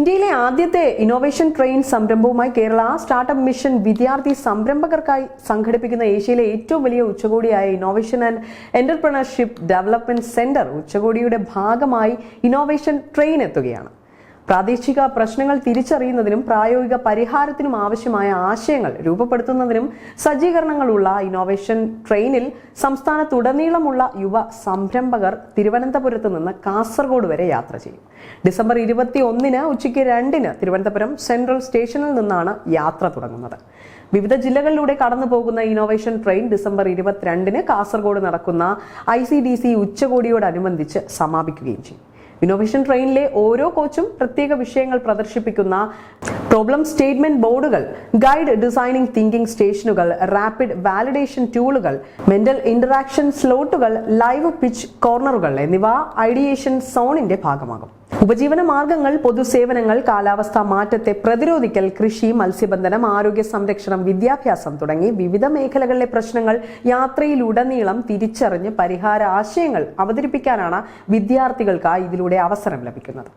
ഇന്ത്യയിലെ ആദ്യത്തെ innovation train സംരംഭവുമായി കേരള സ്റ്റാർട്ടപ്പ് മിഷൻ വിദ്യാർത്ഥി സംരംഭകർക്കായി സംഘടിപ്പിക്കുന്ന ഏഷ്യയിലെ ഏറ്റവും വലിയ ഉച്ചകോടിയായ innovation and entrepreneurship development centre ഉച്ചകോടിയുടെ ഭാഗമായി ഇന്നോവേഷൻ ട്രെയിൻ എത്തുകയാണ്. പ്രാദേശിക പ്രശ്നങ്ങൾ തിരിച്ചറിയുന്നതിനും പ്രായോഗിക പരിഹാരത്തിനും ആവശ്യമായ ആശയങ്ങൾ രൂപപ്പെടുത്തുന്നതിനും സജ്ജീകരണങ്ങളുള്ള ഇന്നോവേഷൻ ട്രെയിനിൽ സംസ്ഥാനത്തുടനീളമുള്ള യുവ സംരംഭകർ തിരുവനന്തപുരത്ത് നിന്ന് കാസർഗോഡ് വരെ യാത്ര ചെയ്യും. ഡിസംബർ 21 ഉച്ചയ്ക്ക് 2 തിരുവനന്തപുരം സെൻട്രൽ സ്റ്റേഷനിൽ നിന്നാണ് യാത്ര തുടങ്ങുന്നത്. വിവിധ ജില്ലകളിലൂടെ കടന്നു പോകുന്ന ഇന്നോവേഷൻ ട്രെയിൻ ഡിസംബർ 22 കാസർഗോഡ് നടക്കുന്ന ICDC ഉച്ചകോടിയോടനുബന്ധിച്ച് സമാപിക്കുകയും ചെയ്യും. ഇന്നോവേഷൻ ട്രെയിനിലെ ഓരോ കോച്ചും പ്രത്യേക വിഷയങ്ങൾ പ്രദർശിപ്പിക്കുന്ന പ്രോബ്ലം സ്റ്റേറ്റ്മെന്റ് ബോർഡുകൾ, ഗൈഡ് ഡിസൈനിങ് തിങ്കിംഗ് സ്റ്റേഷനുകൾ, റാപ്പിഡ് വാലിഡേഷൻ ടൂളുകൾ, മെന്റൽ ഇന്ററാക്ഷൻ സ്ലോട്ടുകൾ, ലൈവ് പിച്ച് കോർണറുകൾ എന്നിവ ഐഡിയേഷൻ സോണിന്റെ ഭാഗമാകും. ഉപജീവന മാർഗങ്ങൾ, പൊതുസേവനങ്ങൾ, കാലാവസ്ഥാ മാറ്റത്തെ പ്രതിരോധിക്കൽ, കൃഷി, മത്സ്യബന്ധനം, ആരോഗ്യ സംരക്ഷണം, വിദ്യാഭ്യാസം തുടങ്ങി വിവിധ മേഖലകളിലെ പ്രശ്നങ്ങൾ യാത്രയിലുടനീളം തിരിച്ചറിഞ്ഞ് പരിഹാര ആശയങ്ങൾ അവതരിപ്പിക്കാനാണ് വിദ്യാർത്ഥികൾക്ക് ഇതിലൂടെ അവസരം ലഭിക്കുന്നത്.